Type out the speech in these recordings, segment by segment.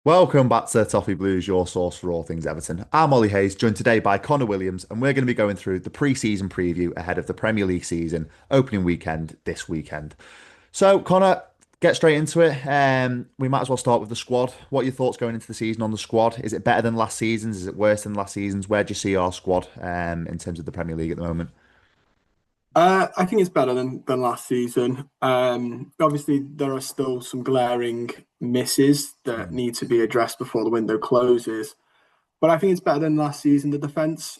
Welcome back to Toffee Blues, your source for all things Everton. I'm Ollie Hayes, joined today by Connor Williams, and we're going to be going through the pre-season preview ahead of the Premier League season opening weekend this weekend. So, Connor, get straight into it. We might as well start with the squad. What are your thoughts going into the season on the squad? Is it better than last season's? Is it worse than last season's? Where do you see our squad in terms of the Premier League at the moment? I think it's better than last season. Obviously, there are still some glaring misses that Mm, need to be addressed before the window closes. But I think it's better than last season. The defense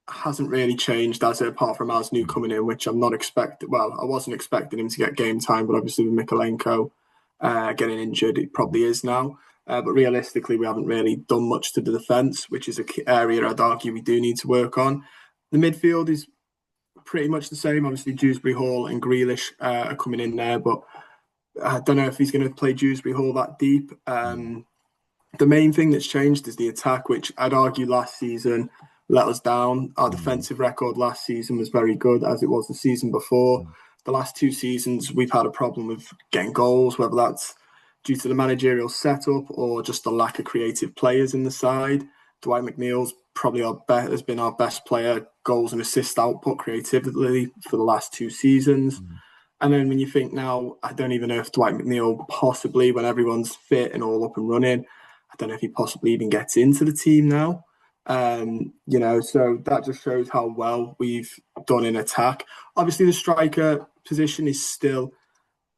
hasn't really changed, as it, apart from New mm, coming in, which I'm not expecting. Well, I wasn't expecting him to get game time, but obviously with Mikolenko getting injured, it mm, probably is now. But realistically, we haven't really done much to the defense, which is an area I'd argue we do need to work on. The midfield is pretty much the same. Obviously, Dewsbury Hall and Grealish are coming in there, but I don't know if he's going to play Dewsbury Hall that deep. mm, The main thing that's changed is the attack, which I'd argue last season let us down. Our mm, defensive record last season was very good, as it was the season before. mm, The last two seasons, we've had a problem with getting goals, whether that's due to the managerial setup or just the lack of creative players in the side. Dwight McNeil's probably has been our best player, goals and assist output creatively for the last two seasons. mm. And then when you think now, I don't even know if Dwight McNeil possibly, when everyone's fit and all up and running, I don't know if he possibly even gets into the team now. So that just shows how well we've done in attack. Obviously, the striker position is still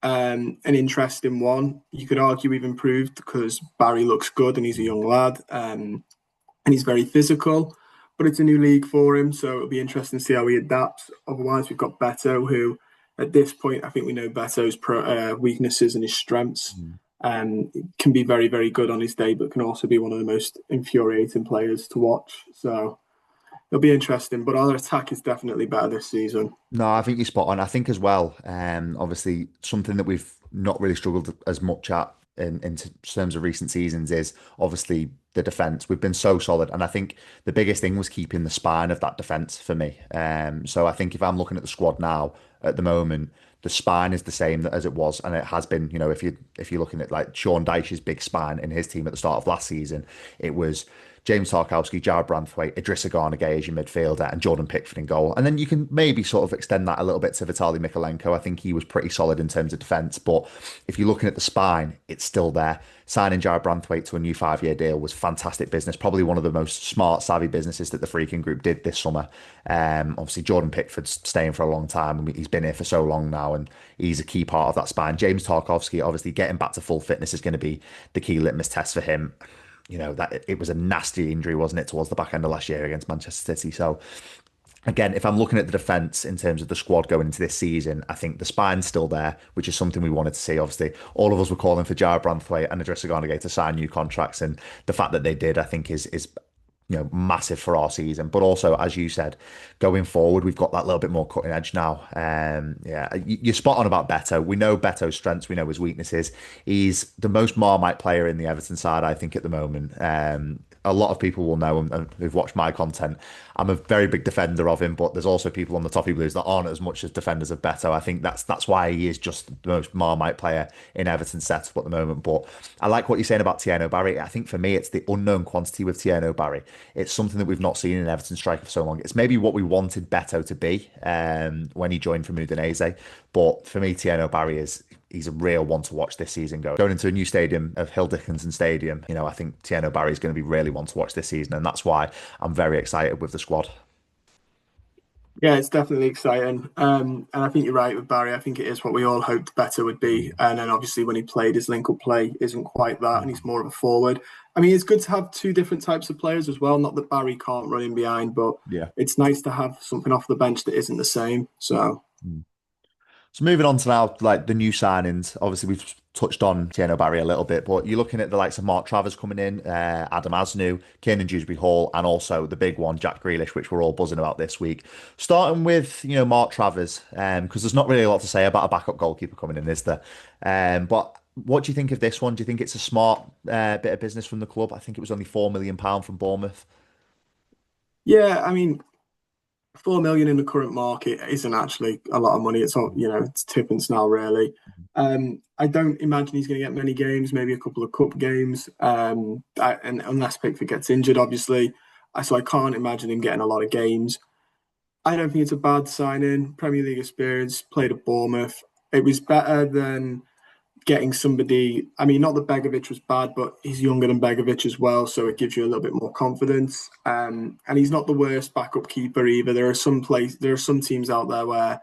an interesting one. You could argue we've improved because Barry looks good and he's a young lad, and he's very physical. But it's a new league for him, so it'll be interesting to see how he adapts. Otherwise, we've got Beto, who at this point I think we know Beto's weaknesses and his strengths. Mm. Can be very, very good on his day, but can also be one of the most infuriating players to watch. So it'll be interesting. But our attack is definitely better this season. No, I think you're spot on. I think as well, obviously something that we've not really struggled as much at in terms of recent seasons is obviously the defense. We've been so solid, and I think the biggest thing was keeping the spine of that defense for me. So I think if I'm looking at the squad now at the moment, the spine is the same as it was, and it has been. You know, if you're looking at like Sean Dyche's big spine in his team at the start of last season, it was James Tarkowski, Jared Branthwaite, Idrissa Gana Gueye as your midfielder, and Jordan Pickford in goal. And then you can maybe sort of extend that a little bit to Vitaly Mikolenko. I think he was pretty solid in terms of defence. But if you're looking at the spine, it's still there. Signing Jared Branthwaite to a new 5-year deal was fantastic business. Probably one of the most smart, savvy businesses that the Freaking Group did this summer. Obviously, Jordan Pickford's staying for a long time. I mean, he's been here for so long now, and he's a key part of that spine. James Tarkowski, obviously, getting back to full fitness is going to be the key litmus test for him. You know that it was a nasty injury, wasn't it, towards the back end of last year against Manchester City. So again, if I'm looking at the defence in terms of the squad going into this season, I think the spine's still there, which is something we wanted to see. Obviously, all of us were calling for Jared Branthwaite and Idrissa Gana Gueye to sign new contracts, and the fact that they did, I think, is massive for our season. But also, as you said, going forward, we've got that little bit more cutting edge now. Yeah, you're spot on about Beto. We know Beto's strengths, we know his weaknesses. He's the most Marmite player in the Everton side, I think, at the moment. A lot of people will know and who've watched my content. I'm a very big defender of him, but there's also people on the Toffee Blues that aren't as much as defenders of Beto. I think that's why he is just the most Marmite player in Everton setup at the moment. But I like what you're saying about Tieno Barry. I think for me, it's the unknown quantity with Tieno Barry. It's something that we've not seen in Everton striker for so long. It's maybe what we wanted Beto to be when he joined from Udinese. But for me, Tieno Barry he's a real one to watch this season. Going into a new stadium of Hill Dickinson Stadium, I think Tieno Barry is going to be really one to watch this season, and that's why I'm very excited with the squad. Yeah, it's definitely exciting. And I think you're right with Barry. I think it is what we all hoped Better would be. And then obviously when he played, his link up play isn't quite that, and he's more of a forward. I mean, it's good to have two different types of players as well. Not that Barry can't run in behind, but Yeah. it's nice to have something off the bench that isn't the same. So So moving on to now, like the new signings. Obviously, we've touched on Tieno Barry a little bit, but you're looking at the likes of Mark Travers coming in, Adam Asnew, Kiernan Dewsbury Hall, and also the big one, Jack Grealish, which we're all buzzing about this week. Starting with, Mark Travers, because there's not really a lot to say about a backup goalkeeper coming in, is there? But what do you think of this one? Do you think it's a smart bit of business from the club? I think it was only £4 million from Bournemouth. yeah, I mean, 4 million in the current market isn't actually a lot of money. It's all, it's tippence now, really. I don't imagine he's going to get many games, maybe a couple of cup games, and unless Pickford gets injured, obviously. So I can't imagine him getting a lot of games. I don't think it's a bad signing. Premier League experience, played at Bournemouth. It was better than getting somebody. I mean, not that Begovic was bad, but he's younger than Begovic as well, so it gives you a little bit more confidence. And he's not the worst backup keeper either. There are some teams out there where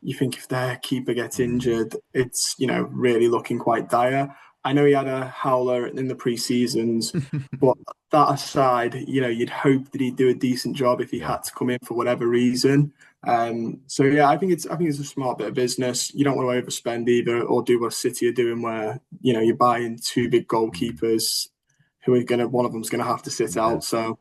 you think if their keeper gets Mm. injured, it's really looking quite dire. I know he had a howler in the pre-seasons, but that aside, you'd hope that he'd do a decent job if he Yeah. had to come in for whatever reason. So yeah, I think it's a smart bit of business. You don't want to overspend either, or do what City are doing, where you're buying two big Mm. goalkeepers who are gonna one of them's gonna have to sit Yeah. out. So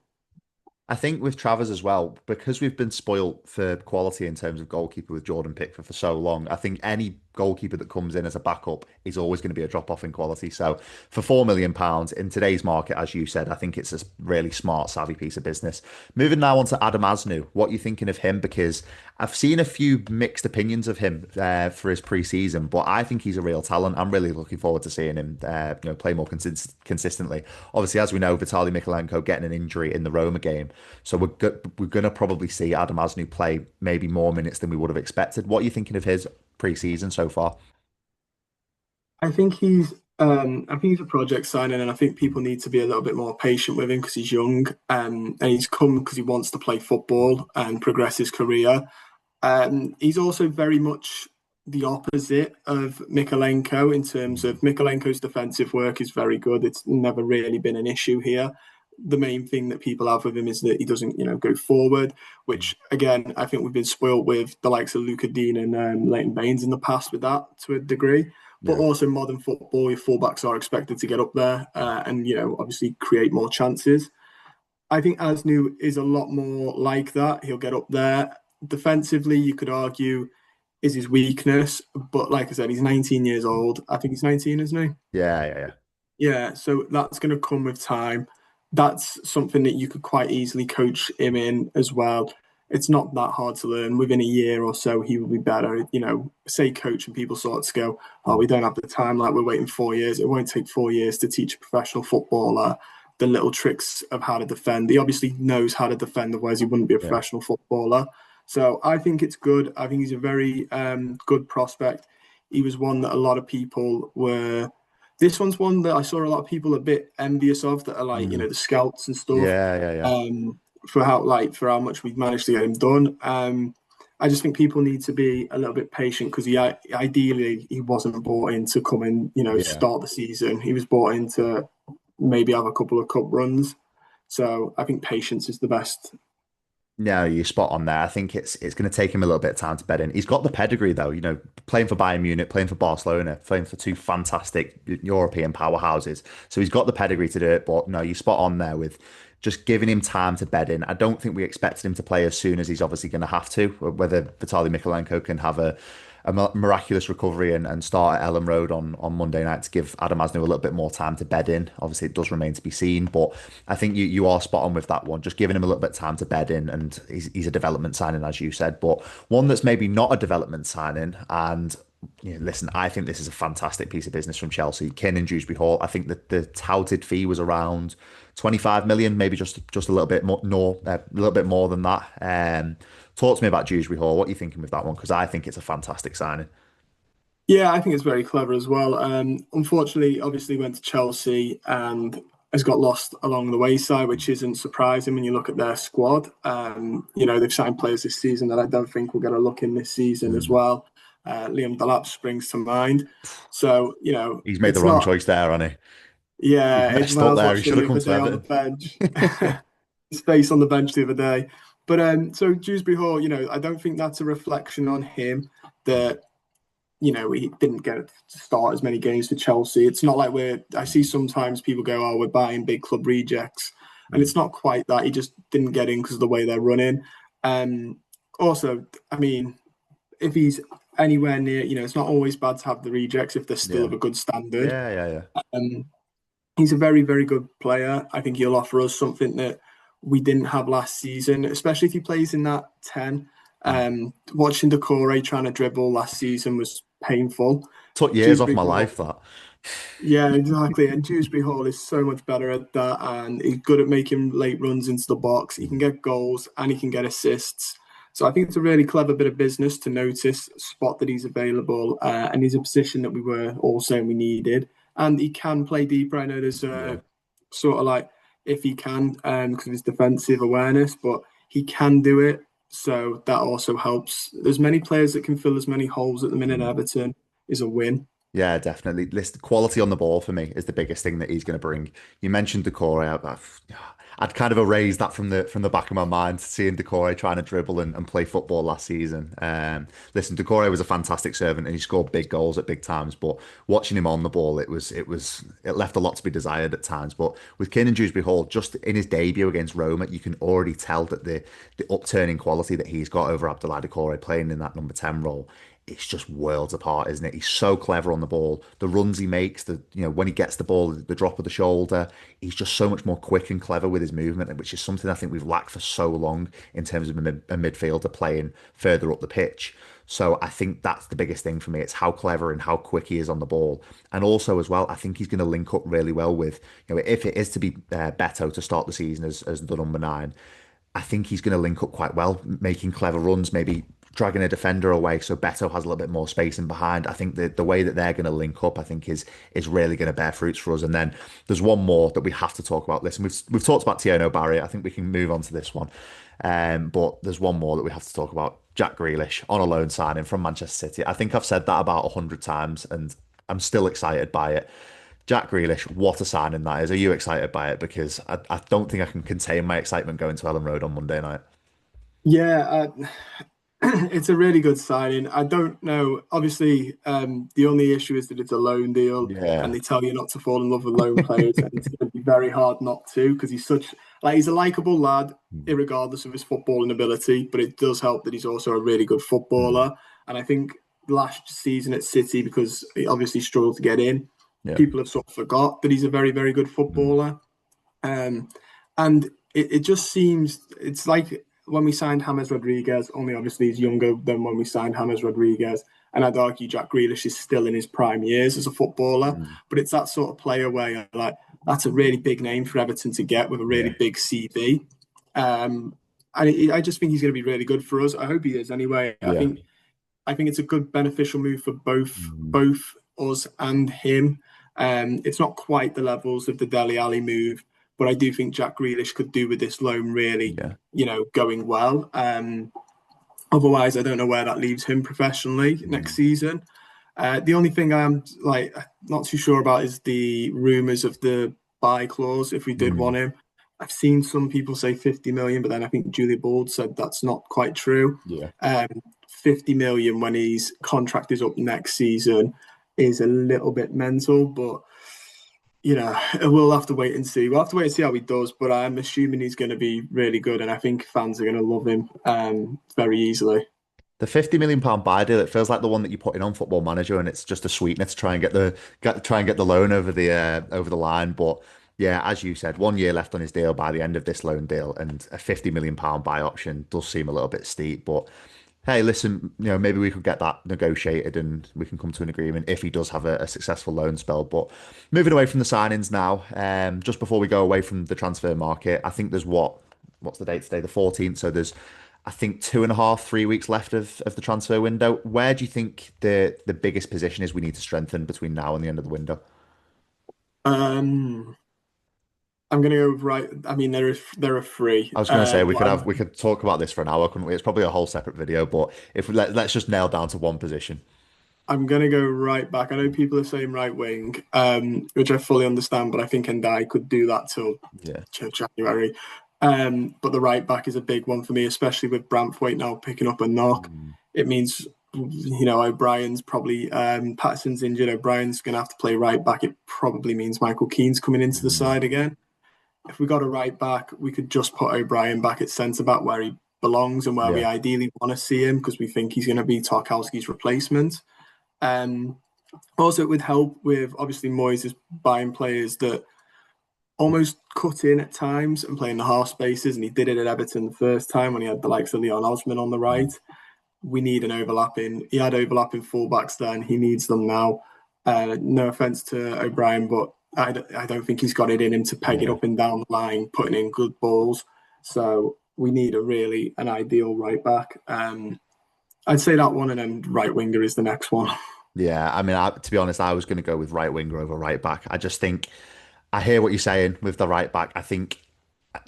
I think with Travers as well, because we've been spoilt for quality in terms of goalkeeper with Jordan Pickford for so long, I think any goalkeeper that comes in as a backup is always going to be a drop off in quality. So for £4 million in today's market, as you said, I think it's a really smart, savvy piece of business. Moving now on to Adam Asnu, what are you thinking of him? Because I've seen a few mixed opinions of him for his pre-season, but I think he's a real talent. I'm really looking forward to seeing him, play more consistently. Obviously, as we know, Vitaly Mikalenko getting an injury in the Roma game, so we're going to probably see Adam Asnu play maybe more minutes than we would have expected. What are you thinking of his pre-season so far? I think he's a project signing, and I think people need to be a little bit more patient with him because he's young, and he's come because he wants to play football and progress his career. He's also very much the opposite of Mikalenko in terms Mm. of Mikalenko's defensive work is very good. It's never really been an issue here. The main thing that people have with him is that he doesn't, go forward, which again, I think we've been spoiled with the likes of Luca Dean and Leighton Baines in the past with that to a degree. But Yeah. also modern football, your fullbacks are expected to get up there and, obviously create more chances. I think Asnu is a lot more like that. He'll get up there. Defensively, you could argue is his weakness, but like I said, he's 19 years old. I think he's 19, isn't he? Yeah, yeah, yeah. Yeah, so that's going to come with time. That's something that you could quite easily coach him in as well. It's not that hard to learn. Within a year or so, he will be better. Say coach and people start to go, oh, we don't have the time, like we're waiting 4 years. It won't take 4 years to teach a professional footballer the little tricks of how to defend. He obviously knows how to defend, otherwise he wouldn't be a Yeah. professional footballer. So I think it's good. I think he's a very good prospect. He was one that a lot of people were this one's one that I saw a lot of people a bit envious of that are like, Mm. the scouts and stuff, Yeah, yeah, yeah. um, for how much we've managed to get him done. I just think people need to be a little bit patient because ideally he wasn't bought in to come and, Yeah. start the season. He was bought in to maybe have a couple of cup runs. So I think patience is the best. No, you're spot on there. I think it's going to take him a little bit of time to bed in. He's got the pedigree though, playing for Bayern Munich, playing for Barcelona, playing for two fantastic European powerhouses. So he's got the pedigree to do it. But no, you're spot on there with just giving him time to bed in. I don't think we expected him to play as soon as he's obviously going to have to. Whether Vitaly Mikalenko can have a miraculous recovery and start at Ellen Road on Monday night to give Adam Asno a little bit more time to bed in. Obviously, it does remain to be seen, but I think you are spot on with that one. Just giving him a little bit of time to bed in, and he's a development signing, as you said, but one that's maybe not a development signing. And listen, I think this is a fantastic piece of business from Chelsea. Kane and Dewsbury Hall. I think that the touted fee was around 25 million, maybe just a little bit more, no, a little bit more than that. Talk to me about Dewsbury Hall. What are you thinking with that one? Because I think it's a fantastic signing. Yeah, I think it's very clever as well. Unfortunately, obviously went to Chelsea and has got lost along the wayside, which isn't surprising when you look at their squad. They've signed players this season that I don't think will get a look in this season as Mm. well. Liam Delap springs to mind. So, He's made the it's wrong not, choice there, hasn't he? He's yeah, messed when I up was there. He watching should him have the come other to day on the Everton. bench, his face on the bench the other day. But so Dewsbury Hall, I don't think that's a reflection on him that he didn't get to start as many games for Chelsea. It's not like I see sometimes people go, oh, we're buying big club rejects. And Mm. it's not quite that. He just didn't get in because of the way they're running. Also, I mean, if he's anywhere near, it's not always bad to have the rejects if they're still Yeah, of a good standard. yeah, yeah, yeah. Um, he's a very, very good player. I think he'll offer us something that we didn't have last season, especially if he plays in that 10. Mm. Watching Decore trying to dribble last season was painful. Took years off Dewsbury my Hall. life, that. Yeah, exactly. And Dewsbury Hall is so much better at that, and he's good at making late runs into the box. He can Mm. get goals and he can get assists. So I think it's a really clever bit of business to notice, spot that he's available, and he's a position that we were all saying we needed. And he can play deeper. I know there's Yeah. a sort of like if he can, because of his defensive awareness, but he can do it. So that also helps. There's many players that can fill as many holes at the minute at Mm. Everton is a win. Yeah, definitely. List quality on the ball for me is the biggest thing that he's going to bring. You mentioned Decore. I'd kind of erased that from the back of my mind, seeing Decore trying to dribble and play football last season. Listen, Decore was a fantastic servant and he scored big goals at big times. But watching him on the ball, it left a lot to be desired at times. But with Kiernan Dewsbury Hall, just in his debut against Roma, you can already tell that the upturning quality that he's got over Abdoulaye Decore playing in that number 10 role, it's just worlds apart, isn't it? He's so clever on the ball. The runs he makes, when he gets the ball, the drop of the shoulder, he's just so much more quick and clever with his movement, which is something I think we've lacked for so long in terms of a midfielder playing further up the pitch. So I think that's the biggest thing for me. It's how clever and how quick he is on the ball. And also as well, I think he's going to link up really well with, if it is to be Beto to start the season as the number 9, I think he's going to link up quite well, making clever runs, maybe dragging a defender away so Beto has a little bit more space in behind. I think that the way that they're going to link up, I think is really going to bear fruits for us. And then there's one more that we have to talk about. Listen, we've talked about Tierno Barry. I think we can move on to this one. But there's one more that we have to talk about. Jack Grealish on a loan signing from Manchester City. I think I've said that about 100 times, and I'm still excited by it. Jack Grealish, what a signing that is. Are you excited by it? Because I don't think I can contain my excitement going to Ellen Road on Monday night. Yeah, it's a really good signing. I don't know. Obviously, the only issue is that it's a loan deal, and Yeah. they tell you not to fall in love with loan players, and it's going to be very hard not to because he's a likable lad, Mm. regardless of his footballing ability. But it does help that he's also a really good Mm. footballer. And I think last season at City, because he obviously struggled to get in, Yeah. people have sort of forgot that he's a very, very good Mm. footballer. Um, and it just seems it's like when we signed James Rodriguez, only obviously he's younger than when we signed James Rodriguez. And I'd argue Jack Grealish is still in his prime years as a footballer, Mm. but it's that sort of player where you're like, that's a really big name for Everton to get with a really Yeah. big CV. Um, and I just think he's going to be really good for us. I hope he is anyway. Yeah. I think it's a good beneficial move for Mm. both us and him. It's not quite the levels of the Dele Alli move, but I do think Jack Grealish could do with this loan really, Yeah. going well. Otherwise, I don't know where that leaves him professionally next Mm. season. The only thing I'm like not too sure about is the rumours of the buy clause. If we did Mm. want him, I've seen some people say 50 million, but then I think Julia Bald said that's not quite true. Yeah. 50 million when his contract is up next season is a little bit mental, but we'll have to wait and see. We'll have to wait and see how he does, but I'm assuming he's going to be really good, and I think fans are going to love him very easily. The £50 million buy deal, it feels like the one that you put in on Football Manager, and it's just a sweetener to try and get the loan over the line. But yeah, as you said, 1 year left on his deal by the end of this loan deal, and a £50 million buy option does seem a little bit steep. But hey, listen, maybe we could get that negotiated and we can come to an agreement if he does have a successful loan spell. But moving away from the signings now, just before we go away from the transfer market, I think there's what's the date today? The 14th. So there's, I think, 2.5, 3 weeks left of the transfer window. Where do you think the biggest position is we need to strengthen between now and the end of the window? Um, I'm going to go right. I mean, there are three, I was going to say but we could talk about this for an hour, couldn't we? It's probably a whole separate video, but if let's just nail down to one position. I'm going to go right back. I know people are saying right wing, which I fully understand, but I think Ndai could do that Yeah. till January. But the right back is a big one for me, especially with Brantthwaite now picking up a knock. Mm. It means, O'Brien's probably, Patterson's injured. O'Brien's going to have to play right back. It probably means Michael Keane's coming into the Mm. side again. If we got a right back, we could just put O'Brien back at centre back where he belongs and where we Yeah. ideally want to see him because we think he's going to be Tarkowski's replacement. Um, Also, it would help with obviously Moyes is buying players that almost cut in at times and playing the half spaces, and he did it at Everton the first time when he had the likes of Leon Osman on the right. we need an overlapping. He had overlapping fullbacks then. He needs them now. No offense to O'Brien, but I don't think he's got it in him to peg it Yeah. up and down the line, putting in good balls. So we need an ideal right back. I'd say that one, and then right winger is the next one. Yeah, I mean, to be honest, I was going to go with right winger over right back. I just think I hear what you're saying with the right back. I think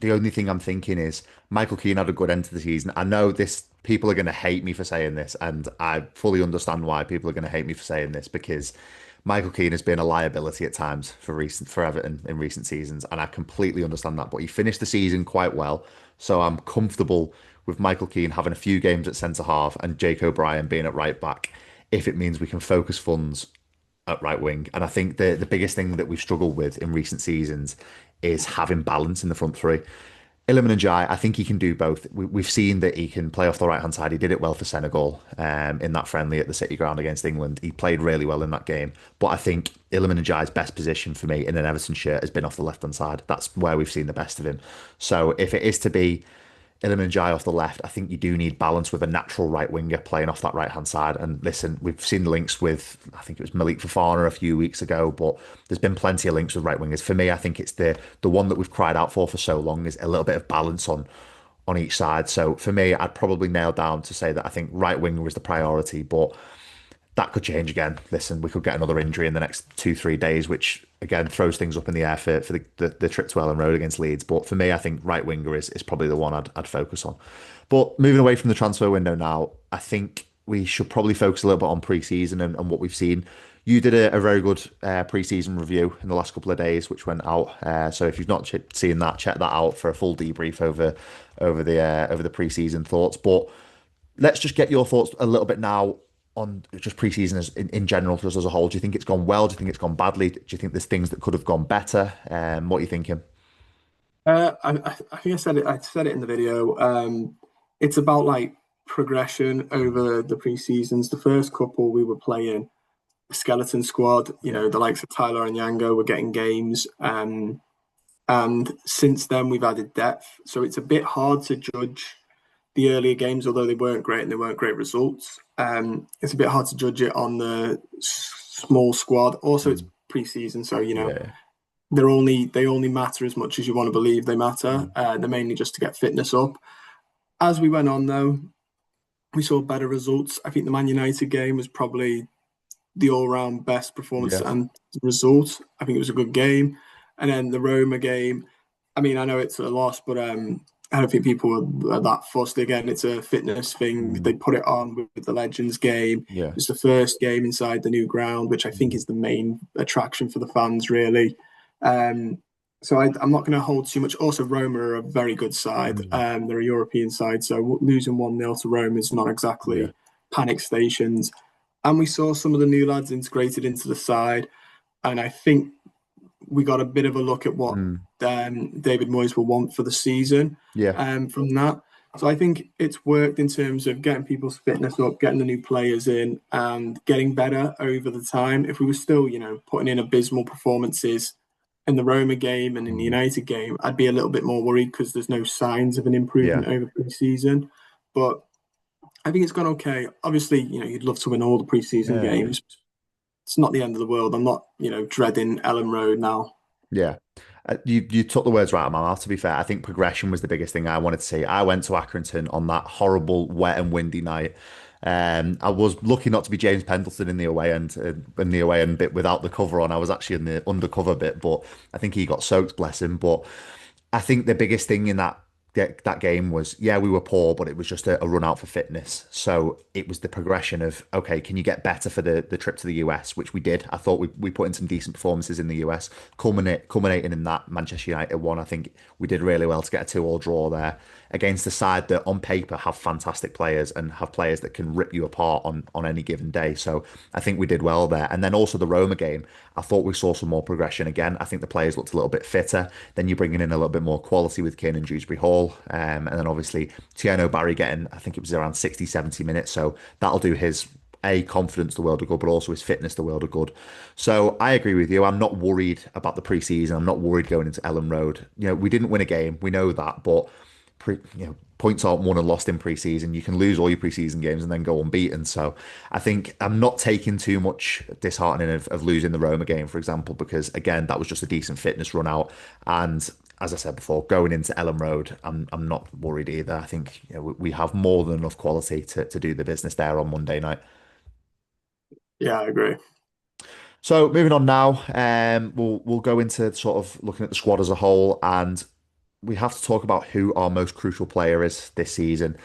the only thing I'm thinking is Michael Keane had a good end to the season. I know this people are going to hate me for saying this, and I fully understand why people are going to hate me for saying this because Michael Keane has been a liability at times for Everton in recent seasons, and I completely understand that. But he finished the season quite well, so I'm comfortable with Michael Keane having a few games at centre half and Jake O'Brien being at right back if it means we can focus funds at right wing. And I think the biggest thing that we've struggled with in recent seasons is having balance in the front three. Iliman and Jai, I think he can do both. We've seen that he can play off the right hand side. He did it well for Senegal in that friendly at the City Ground against England. He played really well in that game. But I think Iliman and Jai's best position for me in an Everton shirt has been off the left hand side. That's where we've seen the best of him. So if it is to be Iliman Jai off the left, I think you do need balance with a natural right winger playing off that right hand side. And listen, we've seen the links with, I think it was Malik Fofana a few weeks ago, but there's been plenty of links with right wingers. For me, I think it's the one that we've cried out for so long is a little bit of balance on each side. So for me, I'd probably nail down to say that I think right winger is the priority, but that could change again. Listen, we could get another injury in the next 2, 3 days, which again throws things up in the air for the trip to Ellen Road against Leeds. But for me, I think right winger is probably the one I'd focus on. But moving away from the transfer window now, I think we should probably focus a little bit on pre-season and what we've seen. You did a very good pre-season review in the last couple of days, which went out. So if you've not seen that, check that out for a full debrief over the pre-season thoughts. But let's just get your thoughts a little bit now on just preseason in general, just as a whole. Do you think it's gone well? Do you think it's gone badly? Do you think there's things that could have gone better? What are you thinking? I think I said it. I said it in the video. It's about like progression over the pre-seasons. The first couple we were playing a skeleton squad. You Yeah. know, the likes of Tyler and Yango were getting games. And since then we've added depth, so it's a bit hard to judge the earlier games, although they weren't great and they weren't great results. It's a bit hard to judge it on the small squad. Also, it's Mm. pre-season, so Yeah. they only matter as much as you want to believe they matter. Mm. They're mainly just to get fitness up. As we went on, though, we saw better results. I think the Man United game was probably the all-round best performance Yeah. and result. I think it was a good game. And then the Roma game, I mean, I know it's a loss, but I don't think people are that fussed. Again, it's a fitness thing. Mm. They put it on with the Legends game. Yeah. It's the first game inside the new ground, which I think Mm. is the main attraction for the fans, really. Um, so I'm not going to hold too much. Also, Roma are a very good side. Mm. They're a European side, so losing 1-0 to Rome is not Yeah. exactly panic stations. And we saw some of the new lads integrated into the side. And I think we got a bit of a look at what Mm. David Moyes will want for the season Yeah. from that. So I think it's worked in terms of getting people's fitness up, getting the new players in, and getting better over the time. If we were still, putting in abysmal performances in the Roma game and in the Mm. United game, I'd be a little bit more worried because there's no signs of an Yeah. improvement over pre-season. But I think it's gone okay. Obviously, you'd love to win all the pre-season Yeah. games. It's not the end of the world. I'm not, dreading Ellen Road now. Yeah. You took the words right out of my mouth, to be fair. I think progression was the biggest thing I wanted to see. I went to Accrington on that horrible, wet and windy night. I was lucky not to be James Pendleton in the away end bit without the cover on. I was actually in the undercover bit, but I think he got soaked, bless him. But I think the biggest thing in that game was, yeah, we were poor, but it was just a run out for fitness. So it was the progression of, okay, can you get better for the trip to the US, which we did. I thought we put in some decent performances in the US, culminating in that Manchester United one. I think we did really well to get a 2-2 draw there against a side that on paper have fantastic players and have players that can rip you apart on any given day. So I think we did well there. And then also the Roma game, I thought we saw some more progression again. I think the players looked a little bit fitter. Then you're bringing in a little bit more quality with Kane and Dewsbury Hall. And then obviously Tiano Barry getting, I think it was around 60, 70 minutes. So that'll do his confidence the world of good, but also his fitness the world of good. So I agree with you. I'm not worried about the preseason. I'm not worried going into Ellen Road. We didn't win a game. We know that, but points aren't won and lost in preseason. You can lose all your preseason games and then go unbeaten. So I think I'm not taking too much disheartening of losing the Roma game, for example, because again, that was just a decent fitness run out. And as I said before, going into Ellen Road, I'm not worried either. I think we have more than enough quality to do the business there on Monday night. Yeah, I agree. So moving on now, we'll go into sort of looking at the squad as a whole, and we have to talk about who our most crucial player is this season.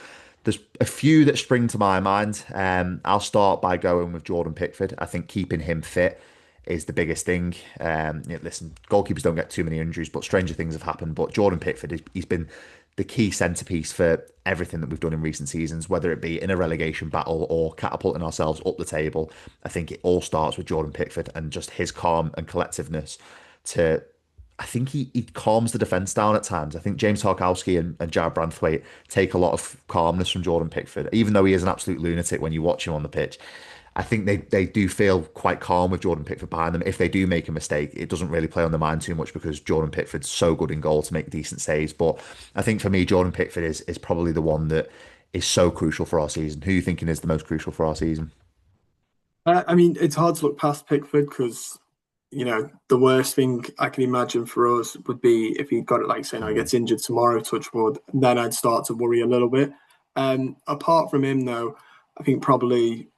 There's a few that spring to my mind. I'll start by going with Jordan Pickford. I think keeping him fit is the biggest thing. Listen, goalkeepers don't get too many injuries, but stranger things have happened. But Jordan Pickford, he's been the key centerpiece for everything that we've done in recent seasons, whether it be in a relegation battle or catapulting ourselves up the table. I think it all starts with Jordan Pickford and just his calm and collectiveness to I think he calms the defence down at times. I think James Tarkowski and Jared Branthwaite take a lot of calmness from Jordan Pickford, even though he is an absolute lunatic when you watch him on the pitch. I think they do feel quite calm with Jordan Pickford behind them. If they do make a mistake, it doesn't really play on the mind too much because Jordan Pickford's so good in goal to make decent saves. But I think for me, Jordan Pickford is probably the one that is so crucial for our season. Who are you thinking is the most crucial for our season? I mean, it's hard to look past Pickford because the worst thing I can imagine for us would be if he got it, like saying, I Mm, gets injured tomorrow, touch wood, then I'd start to worry a little bit. Apart from him, though, I think probably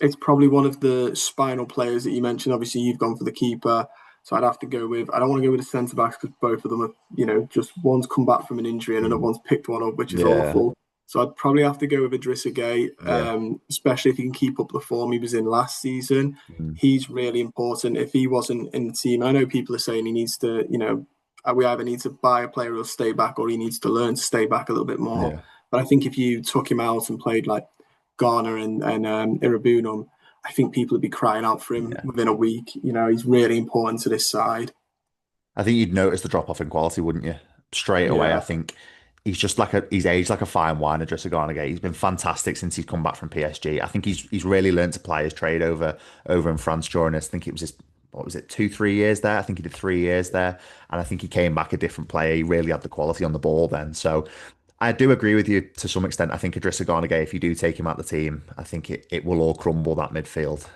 it's probably one of the spinal players that you mentioned. Obviously, you've gone for the keeper, so I'd have to go with. I don't want to go with the centre backs because both of them are, just one's come back from an injury and another mm. one's picked one up, which is Yeah, awful. So I'd probably have to go with Idrissa Gueye, yeah. especially if he can keep up the form he was in last season. Mm, He's really important. If he wasn't in the team, I know people are saying he needs to, we either need to buy a player who'll stay back or he needs to learn to stay back a little bit more. yeah, But I think if you took him out and played like Garner and Irabunum, I think people would be crying out for him yeah. within a week. He's really important to this side. I think you'd notice the drop off in quality, wouldn't you? Straight away. I Yeah. think he's aged like a fine wine, Idrissa Gana. He's been fantastic since he's come back from PSG. I think he's really learned to play his trade over in France during us. I think it was his what was it, 2, 3 years there? I think he did 3 years there. And I think he came back a different player. He really had the quality on the ball then. So I do agree with you to some extent. I think Idrissa Gana, if you do take him out the team, I think it will all crumble that midfield.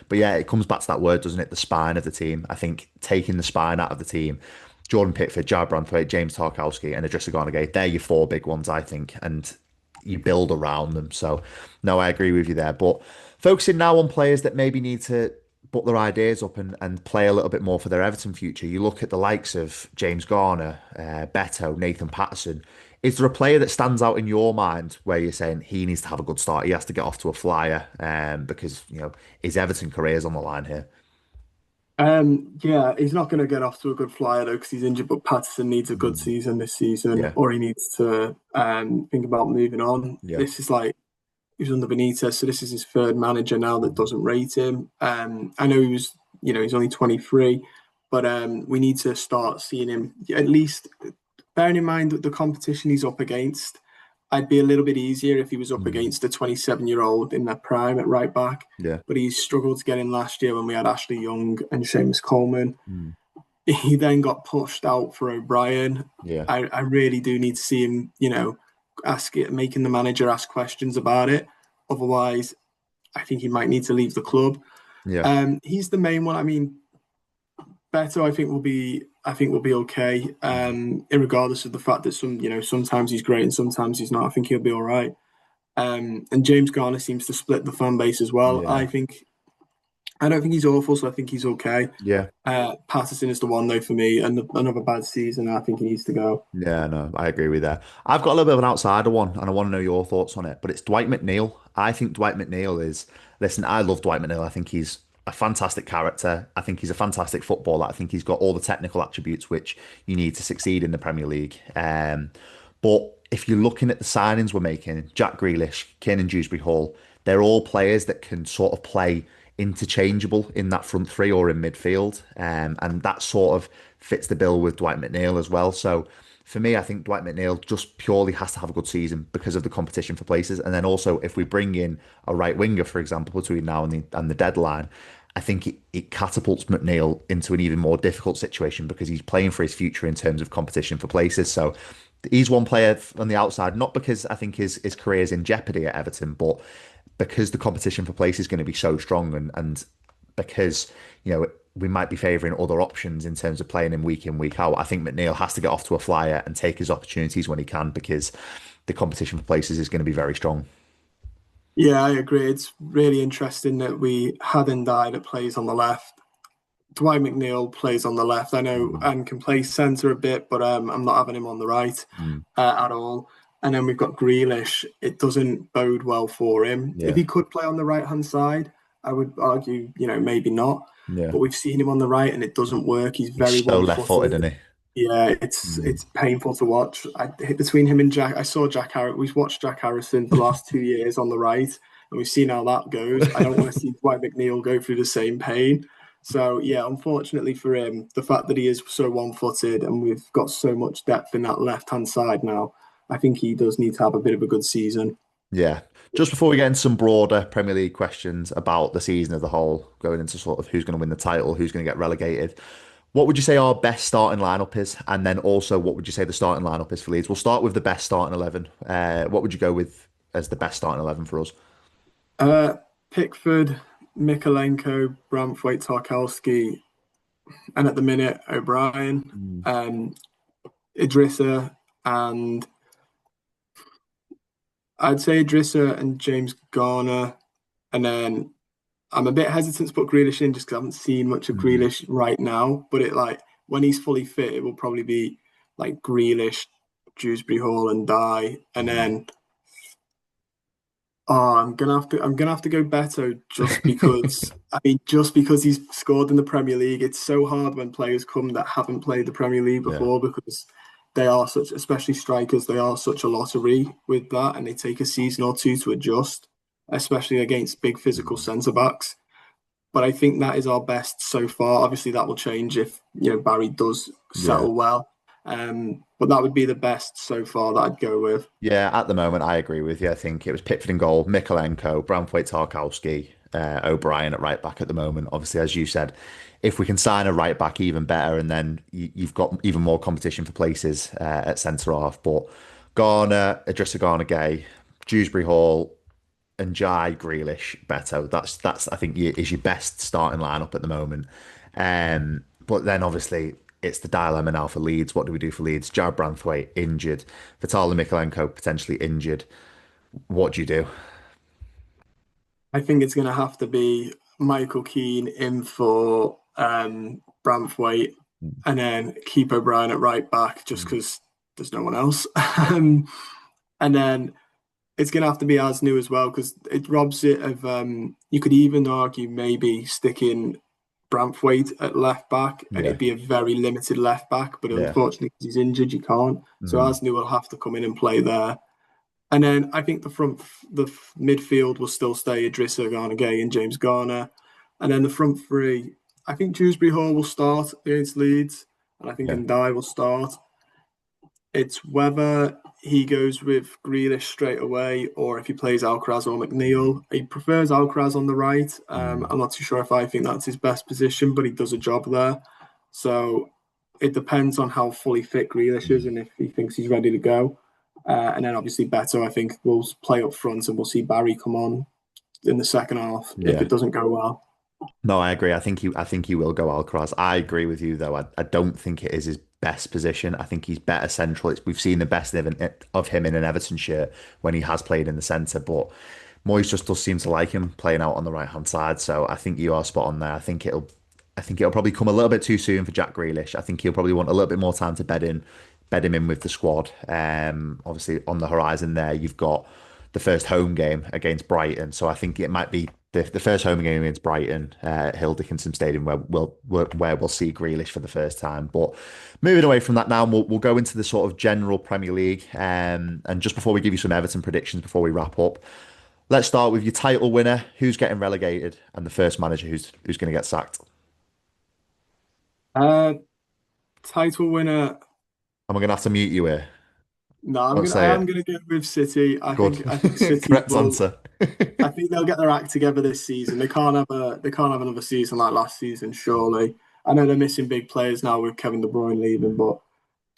But yeah, it comes back to that word, doesn't it? The spine of the team. I think taking the spine out of the team, Jordan Pickford, Jared Branthwaite, James Tarkowski, and Idrissa Gana, they're your four big ones, I think, and you build around them. So, no, I agree with you there. But focusing now on players that maybe need to put their ideas up and play a little bit more for their Everton future. You look at the likes of James Garner, Beto, Nathan Patterson. Is there a player that stands out in your mind where you're saying he needs to have a good start? He has to get off to a flyer because his Everton career is on the line here. Yeah, he's not going to get off to a good flyer though because he's injured. But Patterson needs a good Mm, season this season, yeah, or he needs to think about moving on. yeah, This is like he was under Benitez, so this is his third manager now that mm, doesn't rate him. I know he's only 23, but we need to start seeing him at least. Bearing in mind that the competition he's up against, I'd be a little bit easier if he was up mm, against a 27-year-old in their prime at right back. yeah, But he struggled to get in last year when we had Ashley Young and Seamus Coleman. mm, He then got pushed out for O'Brien. yeah, I really do need to see him, making the manager ask questions about it. Otherwise, I think he might need to leave the club. yeah, He's the main one. I mean, Beto, I think will be okay. mm, Regardless of the fact that sometimes he's great and sometimes he's not. I think he'll be all right. And James Garner seems to split the fan base as well. yeah, I don't think he's awful, so I think he's okay. yeah. Patterson is the one though for me, and another bad season. I think he needs to go. Yeah, no, I agree with that. I've got a little bit of an outsider one, and I want to know your thoughts on it. But it's Dwight McNeil. I think Dwight McNeil is. Listen, I love Dwight McNeil. I think he's a fantastic character. I think he's a fantastic footballer. I think he's got all the technical attributes which you need to succeed in the Premier League. But if you're looking at the signings we're making, Jack Grealish, Kiernan Dewsbury Hall, they're all players that can sort of play interchangeable in that front three or in midfield. And that sort of fits the bill with Dwight McNeil as well. So for me, I think Dwight McNeil just purely has to have a good season because of the competition for places. And then also, if we bring in a right winger, for example, between now and the deadline, I think it catapults McNeil into an even more difficult situation because he's playing for his future in terms of competition for places. So he's one player on the outside, not because I think his career is in jeopardy at Everton, but because the competition for place is going to be so strong, and because we might be favouring other options in terms of playing him week in, week out. I think McNeil has to get off to a flyer and take his opportunities when he can because the competition for places is going to be very strong. Yeah, I agree. It's really interesting that we had Ndai that plays on the left. Dwight McNeil plays on the left. I know Mm, and can play centre a bit, but I'm not having him on the right mm, at all. And then we've got Grealish. It doesn't bode well for him. If yeah, he could play on the right hand side, I would argue, maybe not. yeah. But we've seen him on the right and it doesn't work. He's He's very so one left-footed, footed. isn't he? Yeah, it's Mm, it's painful to watch. Between him and Jack, I saw Jack Harris. We've watched Jack Harrison for the last 2 years on the right, and we've seen how that goes. I don't want to see Dwight McNeil go through the same pain. So yeah, unfortunately for him, the fact that he is so one-footed and we've got so much depth in that left-hand side now, I think he does need to have a bit of a good season. yeah. Just before we get into some broader Premier League questions about the season as a whole, going into sort of who's going to win the title, who's going to get relegated, what would you say our best starting lineup is? And then also, what would you say the starting lineup is for Leeds? We'll start with the best starting 11. What would you go with as the best starting 11 for us? Uh, Pickford, Mikalenko, Bramthwaite, Tarkowski, and at the minute O'Brien, Mm. um, Idrissa, and I'd say Idrissa and James Garner, and then I'm a bit hesitant to put Grealish in just because I haven't seen much of Mm. Grealish right now. But it like when he's fully fit, it will probably be like Grealish, Dewsbury Hall, and Die, and Mm. then I'm gonna have to go Beto just because just because he's scored in the Premier League. It's so hard when players come that haven't played the Premier League Yeah. before because they are such, especially strikers, they are such a lottery with that, and they take a season or two to adjust, especially against big physical Mm. centre backs. But I think that is our best so far. Obviously, that will change if Barry does Yeah. settle well. But that would be the best so far that I'd go with. Yeah, at the moment, I agree with you. I think it was Pickford in goal, Mikalenko, Branthwaite, Tarkowski, O'Brien at right back at the moment. Obviously, as you said, if we can sign a right back, even better, and then you've got even more competition for places at centre half. But Garner, Idrissa Garner, Gay, Dewsbury Hall, and Jai Grealish, Beto. That's I think is your best starting lineup at the moment. But then obviously it's the dilemma now for Leeds. What do we do for Leeds? Jared Branthwaite injured, Vitaly Mikalenko potentially injured. What do you do? I think it's going to have to be Michael Keane in for Bramthwaite and then keep O'Brien at right back just because there's no one else. And then it's going to have to be as new as well because it robs it of. You could even argue maybe sticking Bramthwaite at left back and Yeah, it'd be a very limited left back. But yeah, unfortunately, because he's injured, you can't. So mm, Asnu will have to come in and play there. And then I think the midfield will still stay Idrissa Garner Gay and James Garner. And then the front three, I think Dewsbury Hall will start against Leeds, and I think yeah, Ndai will start. It's whether he goes with Grealish straight away or if he plays Alcaraz or McNeil. He prefers Alcaraz on the right. mm, I'm not too sure if I think that's his best position, but he does a job there. So it depends on how fully fit Grealish is mm. and if he thinks he's ready to go. And then obviously Beto, I think, will play up front and we'll see Barry come on in the second half if Yeah. it doesn't go well. No, I agree. I think he will go Alcaraz. I agree with you though. I don't think it is his best position. I think he's better central. We've seen the best of him in an Everton shirt when he has played in the centre, but Moyes just does seem to like him playing out on the right hand side. So I think you are spot on there. I think it'll probably come a little bit too soon for Jack Grealish. I think he'll probably want a little bit more time to bed him in with the squad. Obviously on the horizon there, you've got the first home game against Brighton. So I think it might be the first home game against Brighton, Hill Dickinson Stadium, where we'll see Grealish for the first time. But moving away from that now, we'll go into the sort of general Premier League. And just before we give you some Everton predictions before we wrap up, let's start with your title winner, who's getting relegated, and the first manager who's going to get sacked. Uh, Title winner. Am I going to have to mute you here? No, Don't I say am it. gonna go with City. Good. I think City Correct will. answer. I think they'll get their act together this season. They can't have another season like last season, surely. I know they're missing big players now with Kevin De Bruyne leaving, but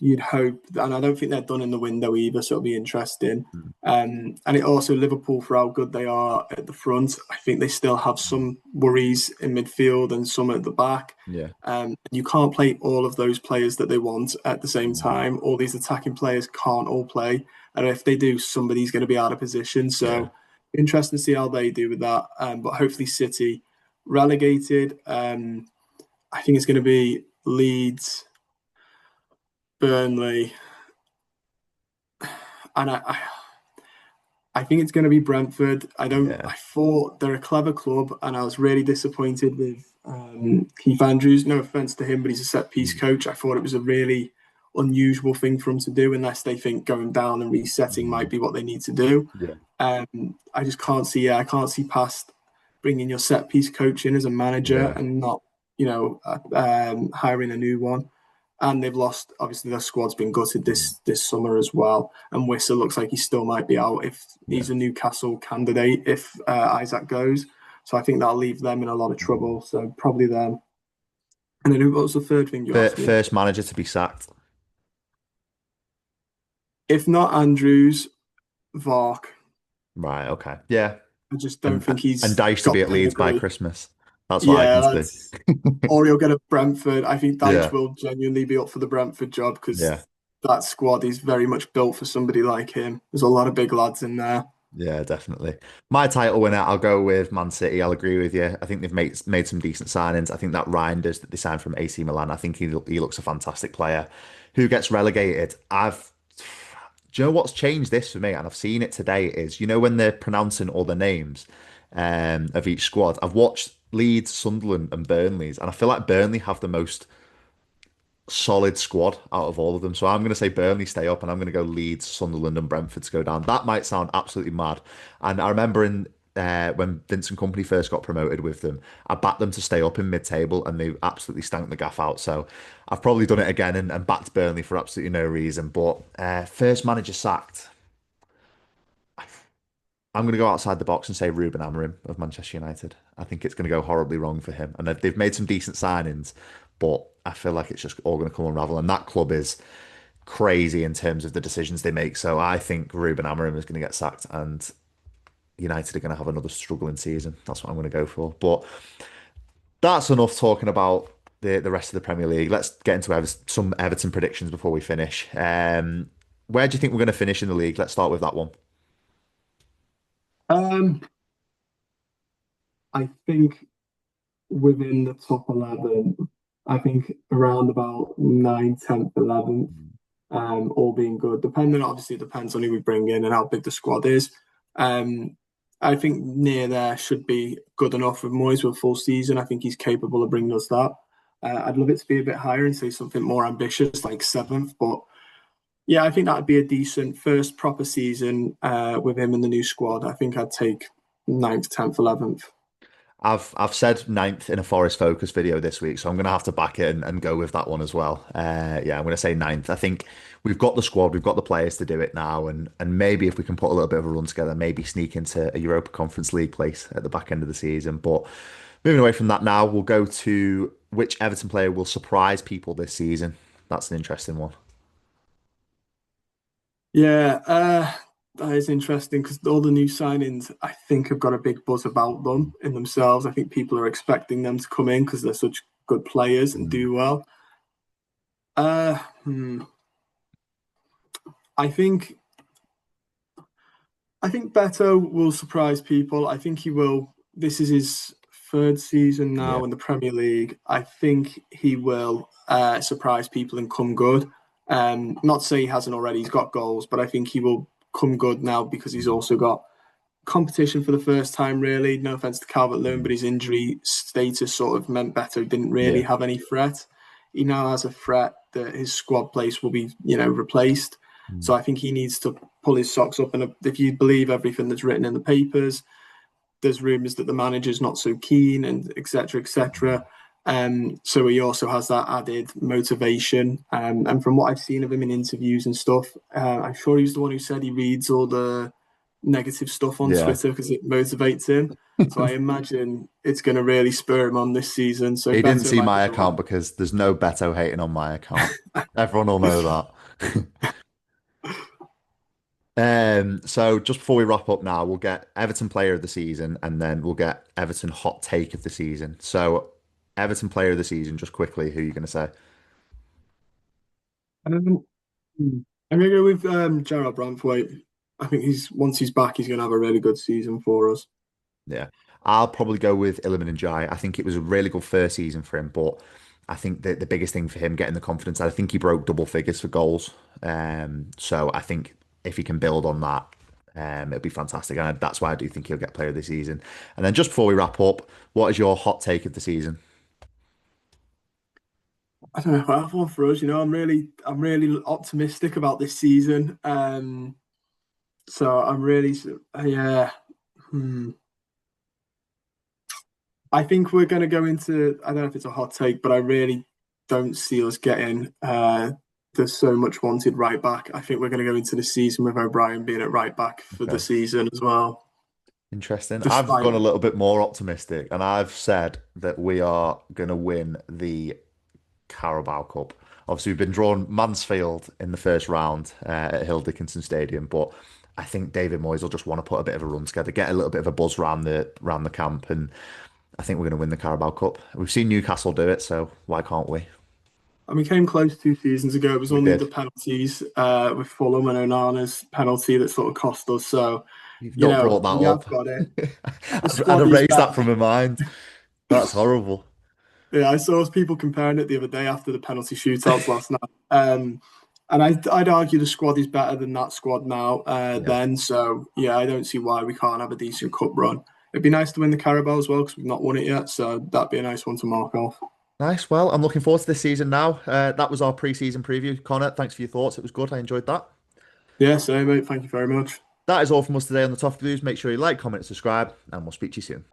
you'd hope, and I don't think they're done in the window either, so it'll be interesting. Mm. And it also Liverpool for how good they are at the front. I think they still have Mm. some worries in midfield and some at the back. Yeah. You can't play all of those players that they want at the same Mm. time. All these attacking players can't all play, and if they do, somebody's going to be out of position. Yeah. So interesting to see how they do with that. But hopefully, City relegated. I think it's going to be Leeds, Burnley, and I think it's going to be Brentford. I don't. Yeah. I thought they're a clever club, and I was really disappointed with Keith Andrews. No offense to him, but he's a set piece Mm. coach. I thought it was a really unusual thing for him to do, unless they think going down and resetting might Mm. be what they need to do. Yeah. I just can't see. I can't see past bringing your set piece coach in as a manager Yeah. and not, hiring a new one. And they've lost. Obviously, their squad's been gutted Mm. this summer as well. And Wissa looks like he still might be out if Yeah. he's a Newcastle candidate if Isaac goes. So I think that'll leave them in a lot of Mm. trouble. So probably them. And then what was the third thing you asked me? First manager to be sacked. If not Andrews, Vark. Right. Okay. Yeah. I just don't And think and he's Dyche to be got at Leeds by pedigree. Christmas. That's what I Yeah, can see. that's or he'll get a Brentford. I think Dyche Yeah. will genuinely be up for the Brentford job because Yeah. that squad is very much built for somebody like him. There's a lot of big lads in there. Yeah, definitely. My title winner, I'll go with Man City. I'll agree with you. I think they've made some decent signings. I think that Reinders that they signed from AC Milan, I think he looks a fantastic player. Who gets relegated? Do you know what's changed this for me? And I've seen it today is, when they're pronouncing all the names of each squad. I've watched Leeds, Sunderland, and Burnley's, and I feel like Burnley have the most solid squad out of all of them. So I'm going to say Burnley stay up, and I'm going to go Leeds, Sunderland, and Brentford to go down. That might sound absolutely mad. And I remember when Vincent Company first got promoted with them, I backed them to stay up in mid-table, and they absolutely stank the gaff out. So I've probably done it again and backed Burnley for absolutely no reason. But first manager sacked. I'm going to go outside the box and say Ruben Amorim of Manchester United. I think it's going to go horribly wrong for him. And they've made some decent signings, but I feel like it's just all going to come unravel. And that club is crazy in terms of the decisions they make. So I think Ruben Amorim is going to get sacked and United are going to have another struggling season. That's what I'm going to go for. But that's enough talking about the rest of the Premier League. Let's get into some Everton predictions before we finish. Where do you think we're going to finish in the league? Let's start with that one. Um, I think within the top 11, I think around about 9th, 10th, 11th, all being good. Obviously, it depends on who we bring in and how big the squad is. Um, I think near there should be good enough with Moyes with a full season. I think he's capable of bringing us that. I'd love it to be a bit higher and say something more ambitious, like 7th. But yeah, I think that'd be a decent first proper season with him in the new squad. I think I'd take 9th, 10th, 11th. I've said ninth in a Forest Focus video this week, so I'm going to have to back it and go with that one as well. Yeah, I'm going to say ninth. I think we've got the squad, we've got the players to do it now, and maybe if we can put a little bit of a run together, maybe sneak into a Europa Conference League place at the back end of the season. But moving away from that now, we'll go to which Everton player will surprise people this season. That's an interesting one. Yeah, that is interesting because all the new signings, I think, have got a big buzz about them in themselves. I think people are expecting them to come in because they're such good players and Mm. do well. Uh, hmm. I think I think Beto will surprise people. I think he will. This is his third season Yeah. now in the Premier League. I think he will surprise people and come good. Not to say he hasn't already. He's got goals, but I think he will come good now because he's Mm. also got competition for the first time. Really, no offense to Calvert-Lewin, Mm. but his injury status sort of meant Beto didn't really Yeah. have any threat. He now has a threat that his squad place will be, replaced. So Mm. I think he needs to pull his socks up. And if you believe everything that's written in the papers, there's rumours that the manager's not so keen and etc. Mm. etc. So he also has that added motivation. And from what I've seen of him in interviews and stuff, I'm sure he's the one who said he reads all the negative stuff on Yeah. Twitter because it motivates him. So I imagine it's going to really spur him on this season. So He didn't Beto see might my be the account one. because there's no Beto hating on my account. Everyone will know that. So just before we wrap up now, we'll get Everton player of the season and then we'll get Everton hot take of the season. So Everton player of the season, just quickly, who are you going to say? Um, I'm going to go with Gerard Brantwaite. I think he's once he's back, he's going to have a really good season for us. Yeah. I'll probably go with Iliman and Jai. I think it was a really good first season for him, but I think that the biggest thing for him getting the confidence, I think he broke double figures for goals. So I think if he can build on that, it'll be fantastic. And that's why I do think he'll get player of the season. And then just before we wrap up, what is your hot take of the season? I don't know if I have one for us. I'm really optimistic about this season. So I'm really, yeah. Hmm. I think we're going to go into. I don't know if it's a hot take, but I really don't see us getting the so much wanted right back. I think we're going to go into the season with O'Brien being at right back for the Okay. season as well. Interesting. I've Despite gone a little bit more optimistic and I've said that we are going to win the Carabao Cup. Obviously, we've been drawn Mansfield in the first round at Hill Dickinson Stadium, but I think David Moyes will just want to put a bit of a run together, get a little bit of a buzz around the camp, and I think we're going to win the Carabao Cup. We've seen Newcastle do it, so why can't we? and we came close 2 seasons ago. It was We only the did. penalties with Fulham and Onana's penalty that sort of cost us. So, You've not brought that we have up. got it. The I'd squad is erased that better. from my mind. That's horrible. Yeah, I saw people comparing it the other day after the penalty shootouts last night. And I'd argue the squad is better than that squad now Yeah. then. So, yeah, I don't see why we can't have a decent cup run. It'd be nice to win the Carabao as well because we've not won it yet. So that'd be a nice one to mark off. Nice. Well, I'm looking forward to this season now. That was our pre-season preview. Connor, thanks for your thoughts. It was good. I enjoyed that. Yeah, so mate, thank you very much. That is all from us today on the Toffee Blues. Make sure you like, comment, and subscribe, and we'll speak to you soon.